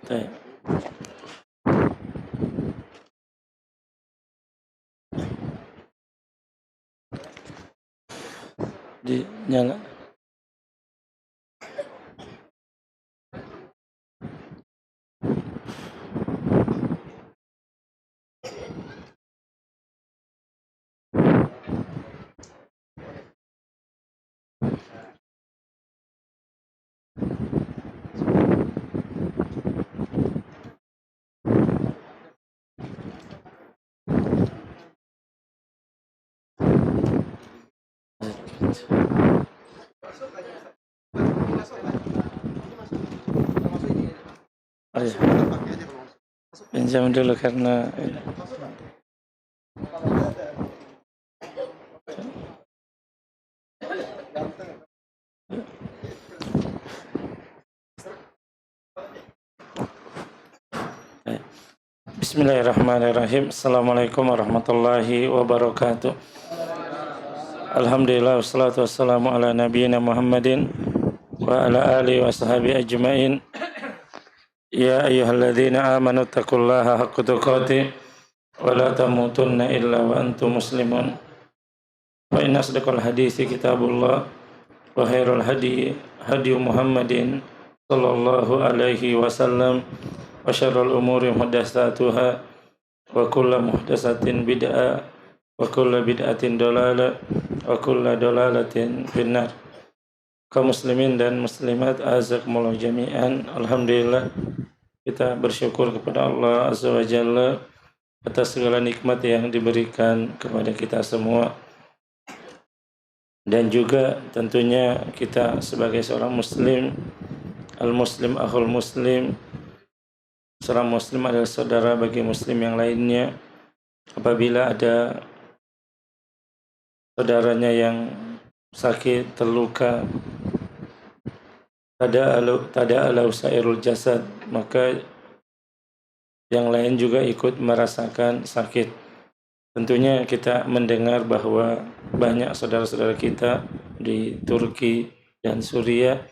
Baik. Di nyala. Oh, ya. Pinjam dulu karena Bismillahirrahmanirrahim. Assalamualaikum warahmatullahi wabarakatuh. Alhamdulillah wassalatu wassalamu ala nabiyyina Muhammadin wa ala alihi wa sahbihi ajmain. Ya ayyuhalladzina amanu taqullaha haqqa tuqatih wa la tamutunna illa wa antum muslimun. Fa inna asdaqal hadithi kitabullah wa khairul hadi Muhammadin sallallahu alaihi wasallam wa syarrul umuri muhdatsatuha wa kullu muhdatsatin bid'ah wa kullu bid'atin dalalah wa kullu dalalatin finnar. Kaum muslimin dan muslimat azakumullah jami'an. Alhamdulillah kita bersyukur kepada Allah Azza wa Jalla atas segala nikmat yang diberikan kepada kita semua. Dan juga tentunya kita sebagai seorang muslim, al-muslim akhul muslim, seorang muslim adalah saudara bagi muslim yang lainnya. Apabila ada saudaranya yang sakit, terluka, tada'ala usairul jasad, maka yang lain juga ikut merasakan sakit. Tentunya kita mendengar bahwa banyak saudara-saudara kita di Turki dan Suriah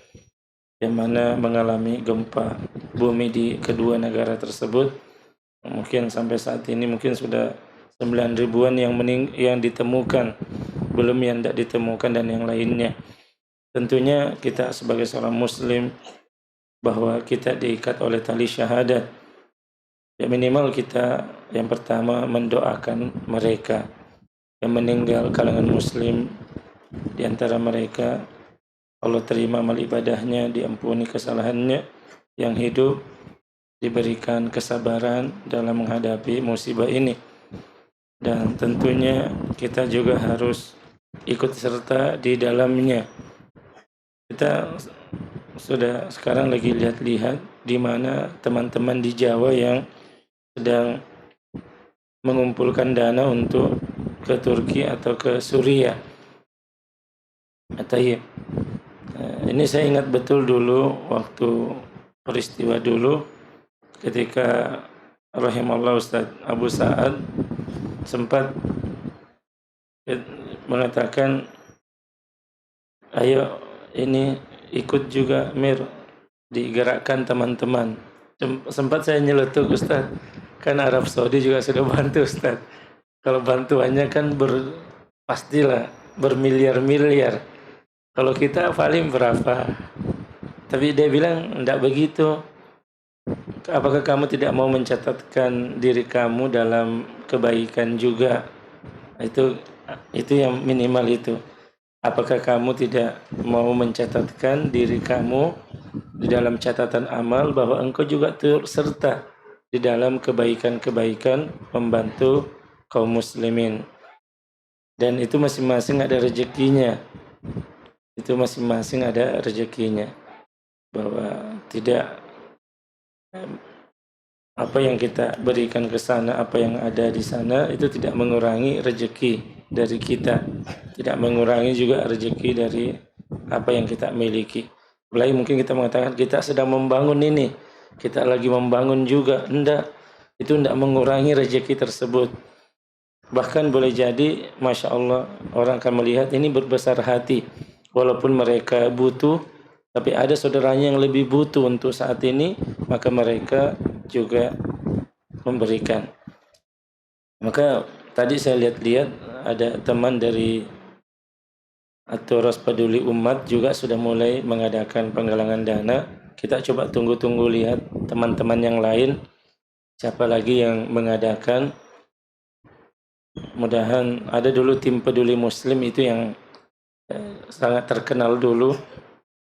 yang mana mengalami gempa bumi di kedua negara tersebut. Mungkin sampai saat ini mungkin sudah 9 ribuan yang ditemukan, belum yang tidak ditemukan dan yang lainnya. Tentunya kita sebagai seorang muslim bahwa kita diikat oleh tali syahadat. Ya minimal kita yang pertama mendoakan mereka yang meninggal kalangan muslim. Di antara mereka Allah terima amal ibadahnya, diampuni kesalahannya. Yang hidup diberikan kesabaran dalam menghadapi musibah ini. Dan tentunya kita juga harus ikut serta di dalamnya. Kita sudah sekarang lagi lihat-lihat di mana teman-teman di Jawa yang sedang mengumpulkan dana untuk ke Turki atau ke Suriah. Ini saya ingat betul dulu waktu peristiwa dulu ketika rahimallah Ustaz Abu Sa'ad sempat mengatakan, ayo ini ikut juga Mir, digerakkan teman-teman. Sempat saya nyeletuk, Ustaz, kan Arab Saudi juga sudah bantu Ustaz. Kalau bantuannya kan pastilah bermiliar-miliar. Kalau kita paling berapa? Tapi dia bilang enggak begitu. Apakah kamu tidak mau mencatatkan diri kamu dalam kebaikan juga? Itu yang minimal itu. Apakah kamu tidak mau mencatatkan diri kamu di dalam catatan amal bahwa engkau juga turut serta di dalam kebaikan-kebaikan membantu kaum muslimin? Dan itu masing-masing ada rezekinya. Bahwa tidak apa yang kita berikan ke sana, apa yang ada di sana itu tidak mengurangi rezeki dari kita, tidak mengurangi juga rezeki dari apa yang kita miliki. Apalagi mungkin kita mengatakan kita sedang membangun ini, kita lagi membangun juga, itu tidak mengurangi rezeki tersebut. Bahkan boleh jadi, Masya Allah, orang akan melihat ini berbesar hati, walaupun mereka butuh, tapi ada saudaranya yang lebih butuh untuk saat ini, maka mereka juga memberikan. Maka tadi saya lihat-lihat ada teman dari Aturas Peduli Umat juga sudah mulai mengadakan penggalangan dana. Kita coba tunggu-tunggu lihat teman-teman yang lain siapa lagi yang mengadakan. Mudahan ada dulu tim Peduli Muslim itu yang sangat terkenal dulu.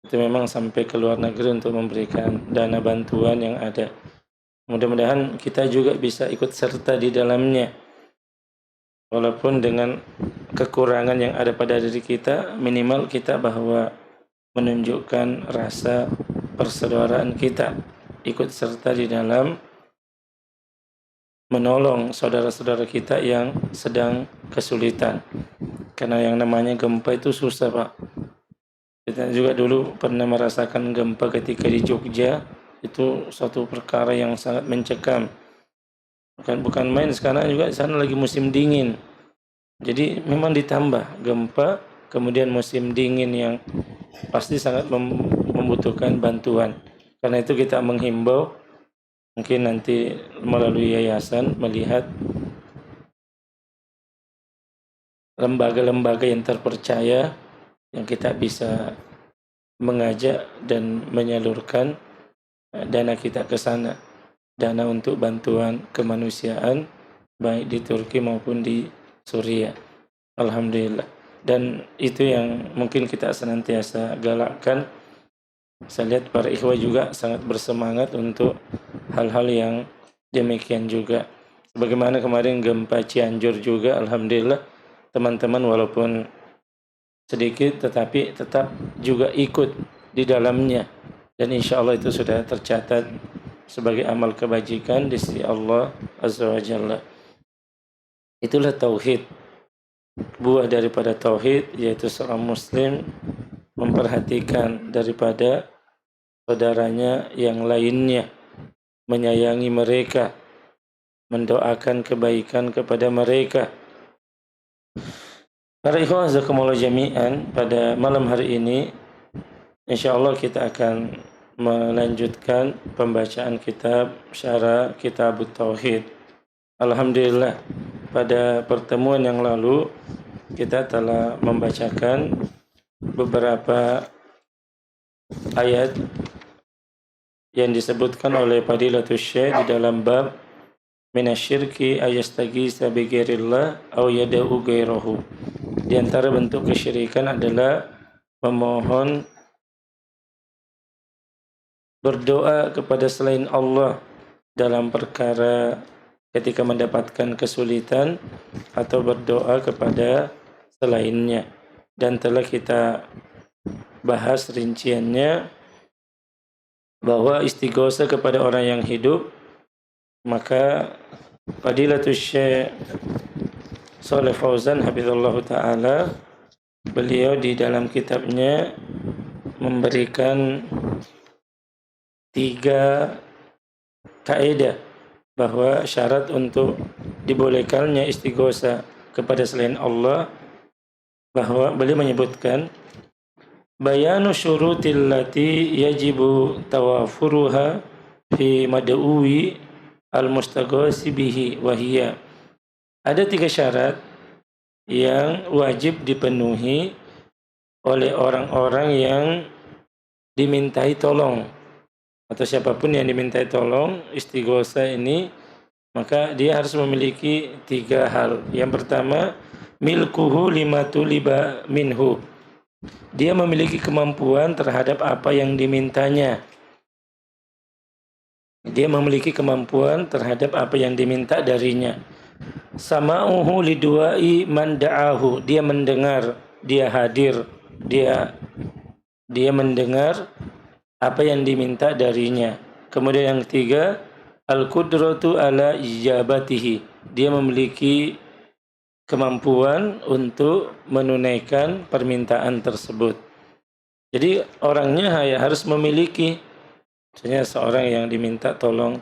Itu memang sampai ke luar negeri untuk memberikan dana bantuan yang ada. Mudah-mudahan kita juga bisa ikut serta di dalamnya. Walaupun dengan kekurangan yang ada pada diri kita, minimal kita bahwa menunjukkan rasa persaudaraan kita, ikut serta di dalam menolong saudara-saudara kita yang sedang kesulitan. Karena yang namanya gempa itu susah, Pak. Kita juga dulu pernah merasakan gempa ketika di Jogja, itu suatu perkara yang sangat mencekam. Bukan main, sekarang juga di sana lagi musim dingin. Jadi memang ditambah gempa, kemudian musim dingin yang pasti sangat membutuhkan bantuan. Karena itu kita menghimbau, mungkin nanti melalui yayasan melihat lembaga-lembaga yang terpercaya yang kita bisa mengajak dan menyalurkan dana kita ke sana. Dana untuk bantuan kemanusiaan baik di Turki maupun di Suriah. Alhamdulillah. Dan itu yang mungkin kita senantiasa galakkan. Saya lihat para ikhwah juga sangat bersemangat untuk hal-hal yang demikian juga. Bagaimana kemarin gempa Cianjur juga, alhamdulillah teman-teman walaupun sedikit tetapi tetap juga ikut di dalamnya. Dan insya Allah itu sudah tercatat sebagai amal kebajikan di sisi Allah Azza wa Jalla. Itulah tauhid. Buah daripada tauhid yaitu seorang muslim memperhatikan daripada saudaranya yang lainnya, menyayangi mereka, mendoakan kebaikan kepada mereka. Para ikhwah jazakumullah jami'an, pada malam hari ini insyaallah kita akan melanjutkan pembacaan kitab Syarah Kitabut Tauhid. Alhamdulillah, pada pertemuan yang lalu kita telah membacakan beberapa ayat yang disebutkan oleh Fadilatul Syekh di dalam bab minasyirki ayastaghitsa bi ghairillah aw yad'u ghairahu. Di antara bentuk kesyirikan adalah memohon berdoa kepada selain Allah dalam perkara ketika mendapatkan kesulitan atau berdoa kepada selainnya. Dan telah kita bahas rinciannya bahwa istighosa kepada orang yang hidup, maka Fadilatul Syekh Shalih Fauzan hafizallahu taala, beliau di dalam kitabnya memberikan 3 kaidah bahwa syarat untuk dibolehkannya istighosa kepada selain Allah, bahwa beliau menyebutkan bayanu syurutil lati yajibu tawafuruha fi mad'uwi al-mustaghasi bihi wa hiya. Ada 3 syarat yang wajib dipenuhi oleh orang-orang yang dimintai tolong, atau siapapun yang dimintai tolong istighosa ini, maka dia harus memiliki 3 hal. Yang pertama, milkuhu lima tuliba minhu. Dia memiliki kemampuan terhadap apa yang dimintanya. Dia memiliki kemampuan terhadap apa yang diminta darinya. Sama'uhu liduai man da'ahu. Dia mendengar, dia hadir, dia mendengar apa yang diminta darinya. Kemudian yang ketiga, al-qudratu ala ijabatihi. Dia memiliki kemampuan untuk menunaikan permintaan tersebut. Jadi orangnya harus memiliki. Misalnya seorang yang diminta tolong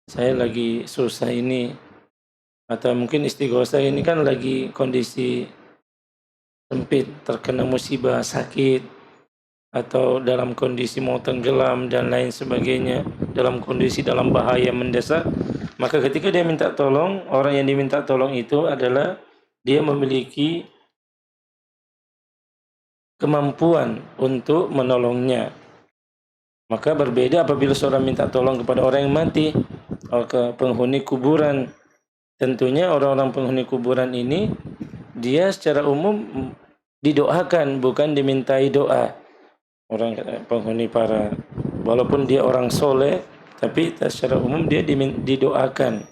saya lagi susah ini, atau mungkin istighosa ini kan lagi kondisi sempit, terkena musibah, sakit. atau dalam kondisi mau tenggelam dan lain sebagainya, dalam kondisi dalam bahaya mendesak, maka ketika dia minta tolong, orang yang diminta tolong itu adalah dia memiliki kemampuan untuk menolongnya. Maka berbeda apabila seorang minta tolong kepada orang yang mati, ke penghuni kuburan. Tentunya orang-orang penghuni kuburan ini dia secara umum didoakan, bukan dimintai doa. Orang penghuni para, walaupun dia orang soleh, tapi secara umum dia didoakan,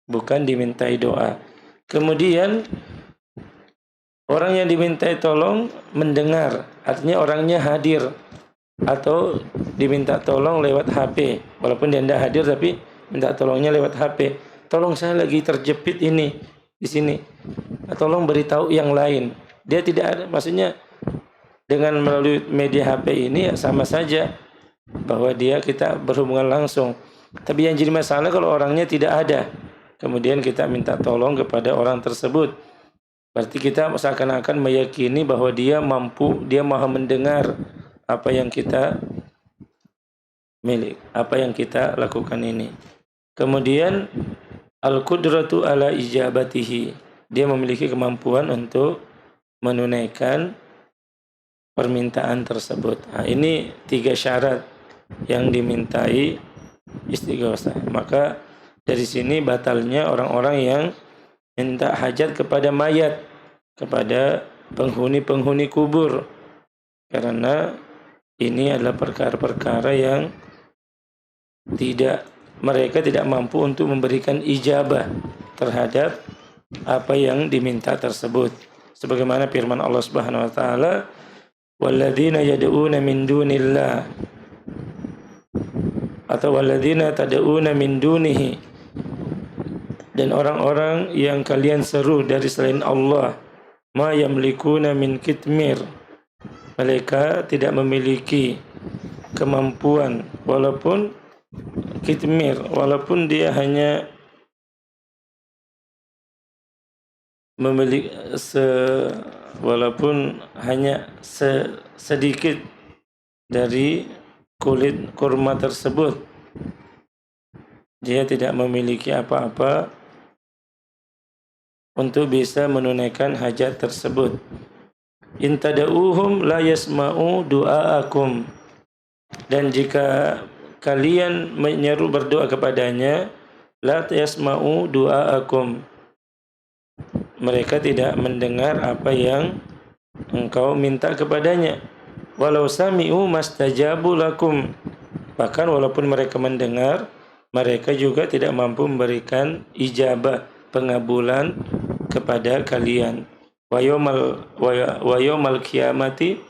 bukan dimintai doa. Kemudian orang yang dimintai tolong mendengar, artinya orangnya hadir, atau diminta tolong lewat HP, walaupun dia tidak hadir tapi minta tolongnya lewat HP. Tolong saya lagi terjepit ini di sini, tolong beritahu yang lain. Dia tidak ada, maksudnya dengan melalui media HP ini ya sama saja bahwa kita berhubungan langsung. Tapi yang jadi masalah kalau orangnya tidak ada, kemudian kita minta tolong kepada orang tersebut, berarti kita seakan-akan meyakini bahwa dia mampu, dia maha mendengar apa yang kita apa yang kita lakukan ini. Kemudian al-qudratu ala ijabatihi, dia memiliki kemampuan untuk menunaikan permintaan tersebut. Nah, ini 3 syarat yang dimintai istighosah. Maka dari sini batalnya orang-orang yang minta hajat kepada mayat, kepada penghuni-penghuni kubur, karena ini adalah perkara-perkara yang mereka tidak mampu untuk memberikan ijabah terhadap apa yang diminta tersebut. Sebagaimana firman Allah Subhanahu wa taala, walladzina yad'una min dunillah, atau walladzina tad'una min dunihi, dan orang-orang yang kalian seru dari selain Allah, ma yamlikuna min kitmir, mereka tidak memiliki kemampuan, walaupun kitmir, walaupun dia hanya memiliki walaupun hanya sedikit dari kulit kurma tersebut, dia tidak memiliki apa-apa untuk bisa menunaikan hajat tersebut. In tada'uhum la yasma'u du'aakum, dan jika kalian menyeru berdoa kepadanya, la yasma'u du'aakum, mereka tidak mendengar apa yang engkau minta kepadanya. Walau sami'u mastajabu lakum, bahkan walaupun mereka mendengar, mereka juga tidak mampu memberikan ijabah, pengabulan kepada kalian. Wa yaumal qiyamati,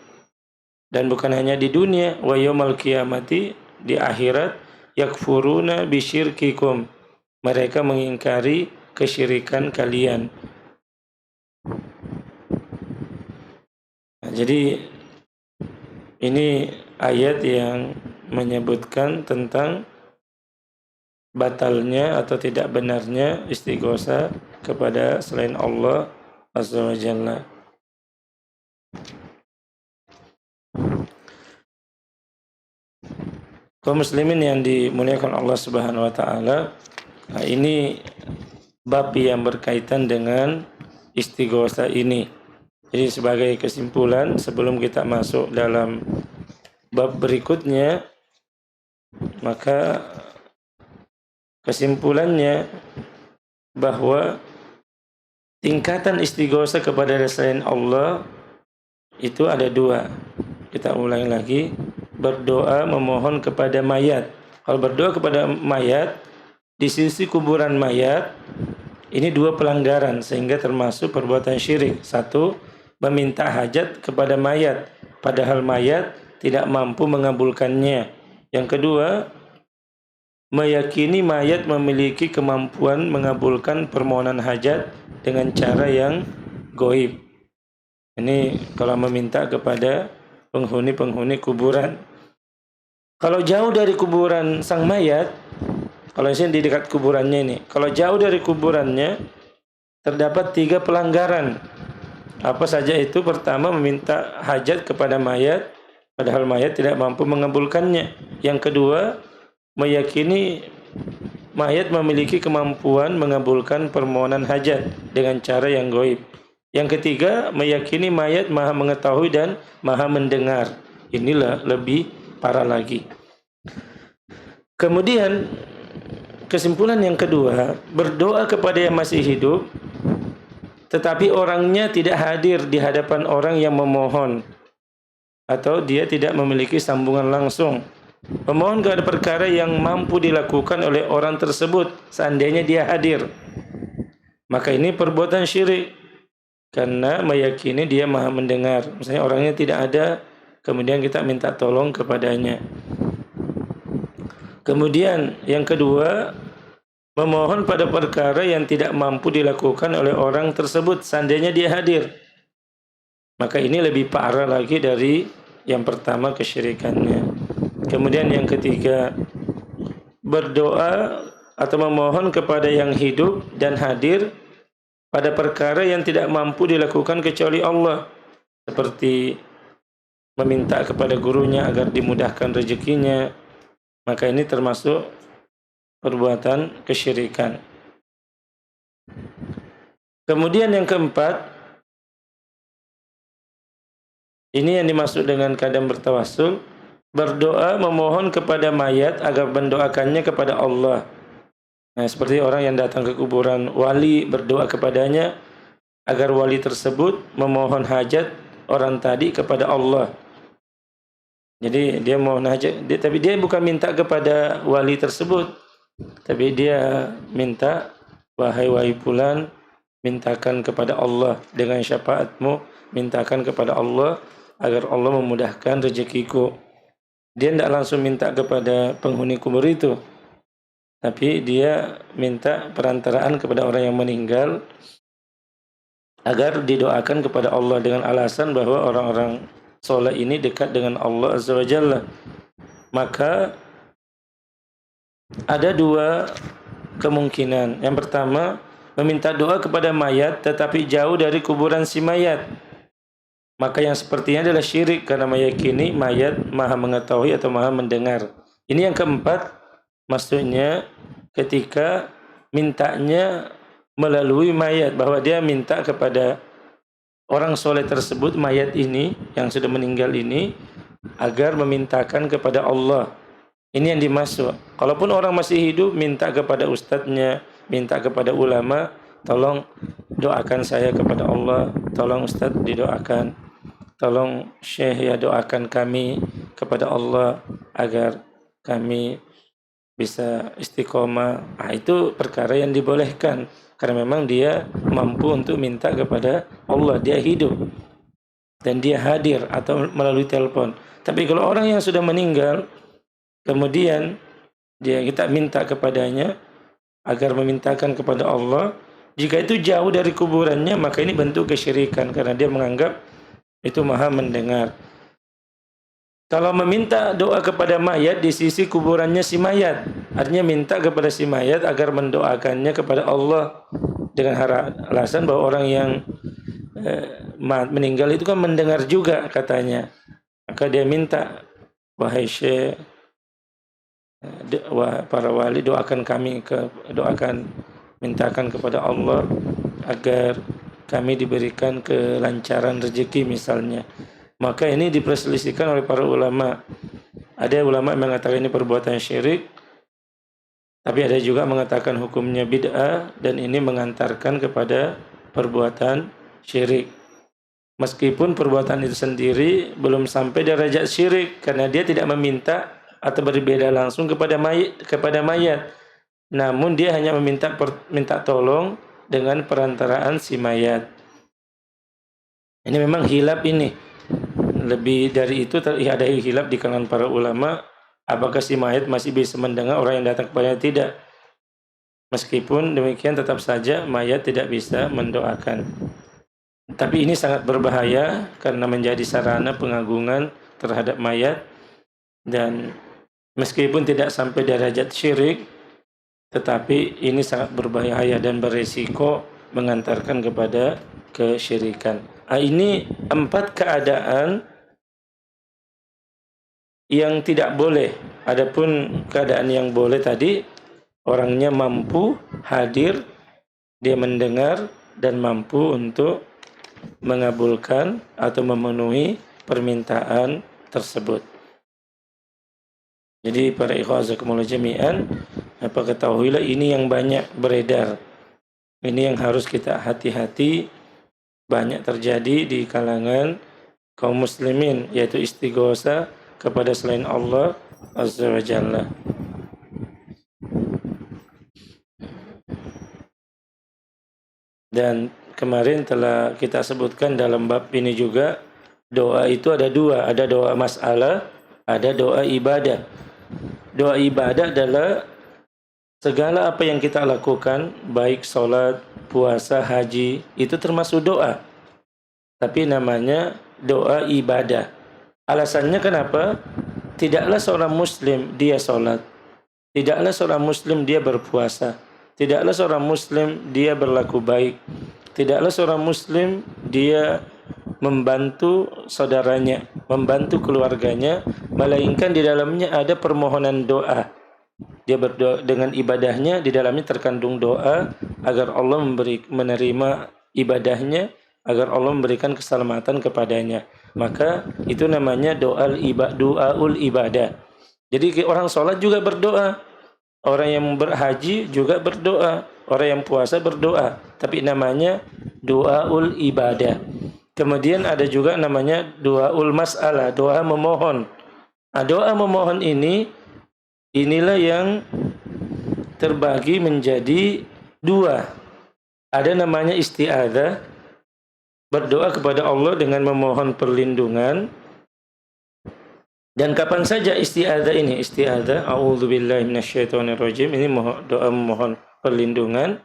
dan bukan hanya di dunia, wa yaumal qiyamati, di akhirat, yakfuruna bisyirkikum, mereka mengingkari kesyirikan kalian. Nah, jadi ini ayat yang menyebutkan tentang batalnya atau tidak benarnya istighosah kepada selain Allah Azza wa Jalla. Kaum muslimin yang dimuliakan Allah Subhanahu wa taala, nah ini bab yang berkaitan dengan istighosah ini. Jadi sebagai kesimpulan, sebelum kita masuk dalam bab berikutnya, maka kesimpulannya bahwa tingkatan istighosah kepada selain Allah itu ada 2. Kita ulangi lagi, berdoa memohon kepada mayat. Kalau berdoa kepada mayat di sisi kuburan mayat, ini 2 pelanggaran sehingga termasuk perbuatan syirik. 1, meminta hajat kepada mayat padahal mayat tidak mampu mengabulkannya. Yang kedua, meyakini mayat memiliki kemampuan mengabulkan permohonan hajat dengan cara yang gaib. Ini kalau meminta kepada penghuni-penghuni kuburan. Kalau jauh dari kuburan sang mayat, kalau di dekat kuburannya ini, kalau jauh dari kuburannya, terdapat 3 pelanggaran. Apa saja itu? Pertama, meminta hajat kepada mayat padahal mayat tidak mampu mengabulkannya. Yang kedua, meyakini mayat memiliki kemampuan mengabulkan permohonan hajat dengan cara yang gaib. Yang ketiga, meyakini mayat maha mengetahui dan maha mendengar. Inilah lebih parah lagi. Kemudian kesimpulan yang kedua, berdoa kepada yang masih hidup tetapi orangnya tidak hadir di hadapan orang yang memohon, atau dia tidak memiliki sambungan langsung. Memohon kepada perkara yang mampu dilakukan oleh orang tersebut seandainya dia hadir. Maka ini perbuatan syirik, karena meyakini dia maha mendengar. Misalnya orangnya tidak ada, kemudian kita minta tolong kepadanya. Kemudian yang kedua, memohon pada perkara yang tidak mampu dilakukan oleh orang tersebut seandainya dia hadir. Maka ini lebih parah lagi dari yang pertama, kesyirikannya. Kemudian yang ketiga, berdoa atau memohon kepada yang hidup dan hadir pada perkara yang tidak mampu dilakukan kecuali Allah, seperti meminta kepada gurunya agar dimudahkan rezekinya. Maka ini termasuk perbuatan kesyirikan. Kemudian yang keempat, ini yang dimaksud dengan kadang bertawassul, berdoa memohon kepada mayat agar mendoakannya kepada Allah. Nah, seperti orang yang datang ke kuburan wali, berdoa kepadanya agar wali tersebut memohon hajat orang tadi kepada Allah. Jadi dia mohon hajat, tapi dia bukan minta kepada wali tersebut, tapi dia minta, wahai fulan, mintakan kepada Allah dengan syafaatmu, mintakan kepada Allah agar Allah memudahkan rezekiku. Dia tidak langsung minta kepada penghuni kubur itu, tapi dia minta perantaraan kepada orang yang meninggal agar didoakan kepada Allah dengan alasan bahwa orang-orang soleh ini dekat dengan Allah Azza wa Jalla. Maka ada dua kemungkinan. Yang pertama, meminta doa kepada mayat tetapi jauh dari kuburan si mayat. Maka yang sepertinya adalah syirik, karena meyakini mayat maha mengetahui atau maha mendengar. Ini yang keempat, maksudnya ketika mintanya melalui mayat, bahwa dia minta kepada orang soleh tersebut, mayat ini yang sudah meninggal ini, agar memintakan kepada Allah. Ini yang dimaksud. Kalaupun orang masih hidup, minta kepada ustadznya, minta kepada ulama, tolong doakan saya kepada Allah, tolong ustadz didoakan, tolong syekh ya doakan kami kepada Allah agar kami bisa istiqomah. Nah, itu perkara yang dibolehkan, karena memang dia mampu untuk minta kepada Allah, dia hidup dan dia hadir atau melalui telepon. Tapi kalau orang yang sudah meninggal, kemudian kita minta kepadanya agar memintakan kepada Allah, jika itu jauh dari kuburannya, maka ini bentuk kesyirikan, karena dia menganggap itu maha mendengar. Kalau meminta doa kepada mayat di sisi kuburannya si mayat, artinya minta kepada si mayat agar mendoakannya kepada Allah dengan alasan bahwa orang yang meninggal itu kan mendengar juga katanya. Maka dia minta, wahai syekh, para wali, doakan kami, mintakan kepada Allah agar kami diberikan kelancaran rezeki misalnya. Maka ini diperselisihkan oleh para ulama. Ada ulama yang mengatakan ini perbuatan syirik, tapi ada juga mengatakan hukumnya bid'ah, dan ini mengantarkan kepada perbuatan syirik. Meskipun perbuatan itu sendiri belum sampai derajat syirik, karena dia tidak meminta atau berbeda langsung kepada mayat. Namun dia hanya minta tolong dengan perantaraan si mayat. Ini memang hilaf ini. Lebih dari itu ada hilaf di kalangan para ulama, apakah si mayat masih bisa mendengar orang yang datang kepadanya? Tidak. Meskipun demikian, tetap saja mayat tidak bisa mendoakan. Tapi ini sangat berbahaya karena menjadi sarana pengagungan terhadap mayat, dan meskipun tidak sampai derajat syirik, tetapi ini sangat berbahaya dan berisiko mengantarkan kepada kesyirikan. Ini 4 keadaan yang tidak boleh. Adapun keadaan yang boleh tadi, orangnya mampu hadir, dia mendengar dan mampu untuk mengabulkan atau memenuhi permintaan tersebut. Jadi para ikhwah jazakumullah jami'an, apa ketahuilah ini yang banyak beredar. Ini yang harus kita hati-hati, banyak terjadi di kalangan kaum muslimin, yaitu istighosa kepada selain Allah azza wa jalla. Dan kemarin telah kita sebutkan dalam bab ini juga, doa itu ada dua, ada doa masalah, ada doa ibadah. Doa ibadah adalah segala apa yang kita lakukan, baik sholat, puasa, haji, itu termasuk doa. Tapi namanya doa ibadah. Alasannya kenapa? Tidaklah seorang muslim dia sholat, tidaklah seorang muslim dia berpuasa, tidaklah seorang muslim dia berlaku baik, tidaklah seorang muslim dia membantu saudaranya, membantu keluarganya, melainkan di dalamnya ada permohonan doa. Dia berdoa dengan ibadahnya, di dalamnya terkandung doa agar Allah menerima ibadahnya, agar Allah memberikan keselamatan kepadanya. Maka itu namanya doaul ibadah. Jadi orang sholat juga berdoa, orang yang berhaji juga berdoa, orang yang puasa berdoa, tapi namanya doaul ibadah. Kemudian ada juga namanya doaul mas'alah, doa memohon. Nah, doa memohon inilah yang terbagi menjadi dua. Ada namanya isti'adzah, berdoa kepada Allah dengan memohon perlindungan. Dan kapan saja isti'adzah ini? Isti'adzah, a'udzubillahi minasyaitonirrajim, ini doa memohon perlindungan.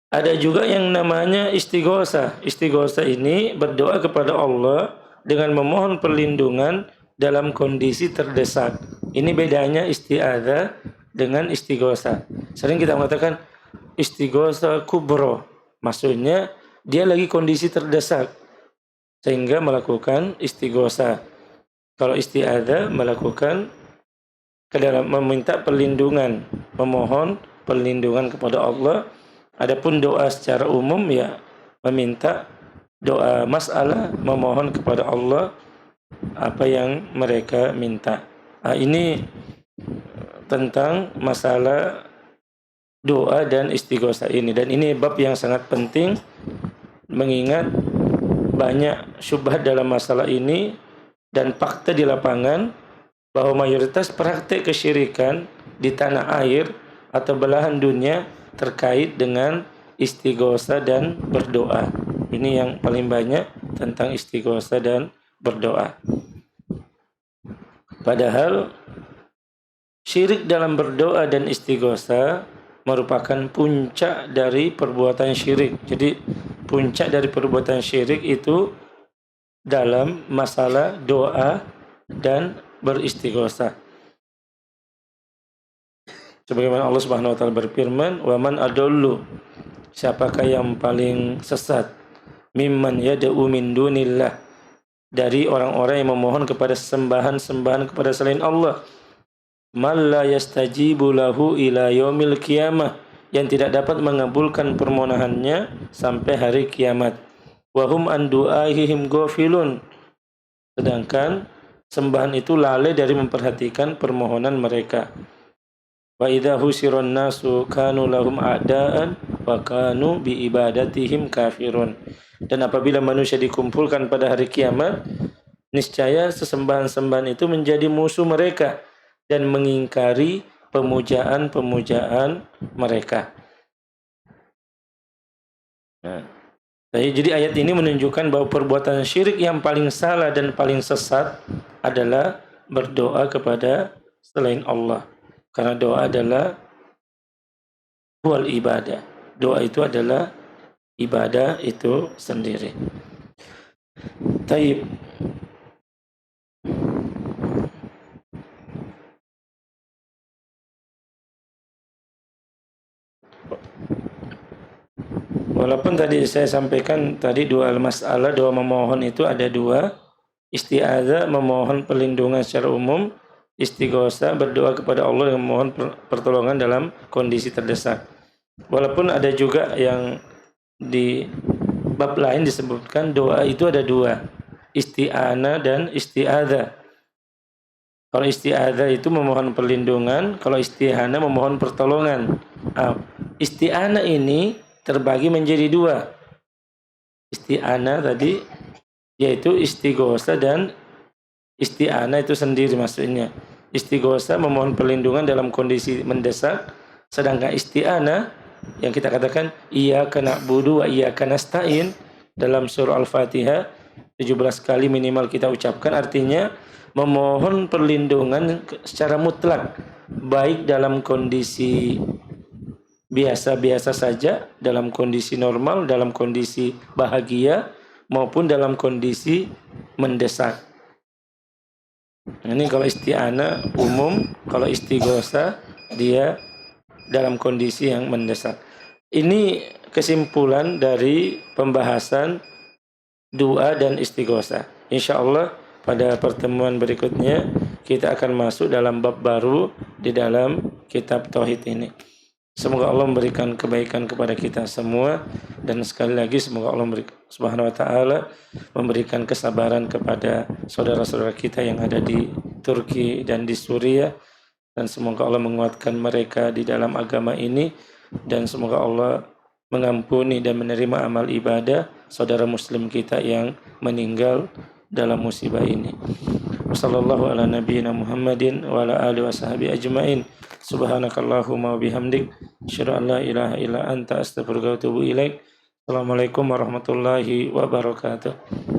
Ada juga yang namanya istighosa. Istighosa ini berdoa kepada Allah dengan memohon perlindungan dalam kondisi terdesak. Ini bedanya isti'adzah dengan istighosa. Sering kita mengatakan istighosa kubro. Maksudnya dia lagi kondisi terdesak sehingga melakukan istighosa. Kalau isti'adzah melakukan meminta perlindungan, memohon perlindungan kepada Allah. Adapun doa secara umum ya meminta doa masalah, memohon kepada Allah apa yang mereka minta. Ini tentang masalah doa dan istighosa ini, dan ini bab yang sangat penting mengingat banyak syubhat dalam masalah ini dan fakta di lapangan bahwa mayoritas praktek kesyirikan di tanah air atau belahan dunia terkait dengan istighosa dan berdoa. Ini yang paling banyak tentang istighosa dan berdoa. Padahal syirik dalam berdoa dan istighosa merupakan puncak dari perbuatan syirik. Jadi puncak dari perbuatan syirik itu dalam masalah doa dan beristighosa. Sebagaimana Allah Subhanahu wa taala berfirman, "Wa man adallu", siapakah yang paling sesat, mimman yad'u min dunillah, dari orang-orang yang memohon kepada sembahan-sembahan kepada selain Allah, man la yastajibu lahu ila yaumil qiyamah, yang tidak dapat mengabulkan permohonannya sampai hari kiamat, wa hum an du'aihim ghafilun, sedangkan sembahan itu lalai dari memperhatikan permohonan mereka. Wa idza husiran nasu kanu lahum a'daan wa kanu bi ibadatihim kafirun. Dan apabila manusia dikumpulkan pada hari kiamat, niscaya sesembahan-sembahan itu menjadi musuh mereka dan mengingkari pemujaan-pemujaan mereka. Nah, jadi ayat ini menunjukkan bahwa perbuatan syirik yang paling salah dan paling sesat adalah berdoa kepada selain Allah. Karena doa adalah wal ibadah. Doa itu adalah ibadah itu sendiri. Taib. Walaupun tadi saya sampaikan tadi doa masalah, doa memohon itu ada dua. Isti'adzah memohon perlindungan secara umum, istighosa berdoa kepada Allah yang memohon pertolongan dalam kondisi terdesak. Walaupun ada juga yang di bab lain disebutkan doa itu ada dua, isti'anah dan isti'adzah. Kalau isti'adzah itu memohon perlindungan, kalau isti'anah memohon pertolongan. Isti'anah ini terbagi menjadi dua. Isti'anah tadi yaitu istighosa dan isti'anah itu sendiri maksudnya. Istighosa memohon perlindungan dalam kondisi mendesak, sedangkan isti'anah yang kita katakan iyyaka na'budu wa iyyaka nasta'in dalam surah Al-Fatihah 17 kali minimal kita ucapkan, artinya memohon perlindungan secara mutlak, baik dalam kondisi biasa-biasa saja, dalam kondisi normal, dalam kondisi bahagia, maupun dalam kondisi mendesak. Ini kalau isti'anah umum, kalau istighosa dia dalam kondisi yang mendesak. Ini kesimpulan dari pembahasan doa dan istighosa. Insya Allah pada pertemuan berikutnya kita akan masuk dalam bab baru di dalam kitab Tauhid ini. Semoga Allah memberikan kebaikan kepada kita semua, dan sekali lagi semoga Allah Subhanahu wa taala memberikan kesabaran kepada saudara-saudara kita yang ada di Turki dan di Suriah, dan semoga Allah menguatkan mereka di dalam agama ini, dan semoga Allah mengampuni dan menerima amal ibadah saudara muslim kita yang meninggal dalam musibah ini. Wassallallahu ala nabiyyina Muhammadin wa ala alihi washabihi ajmain. Subhanakallahumma wa bihamdik, asyhadu an la ilaha illa anta, astaghfiruka wa atubu ilaik. Assalamualaikum warahmatullahi wabarakatuh.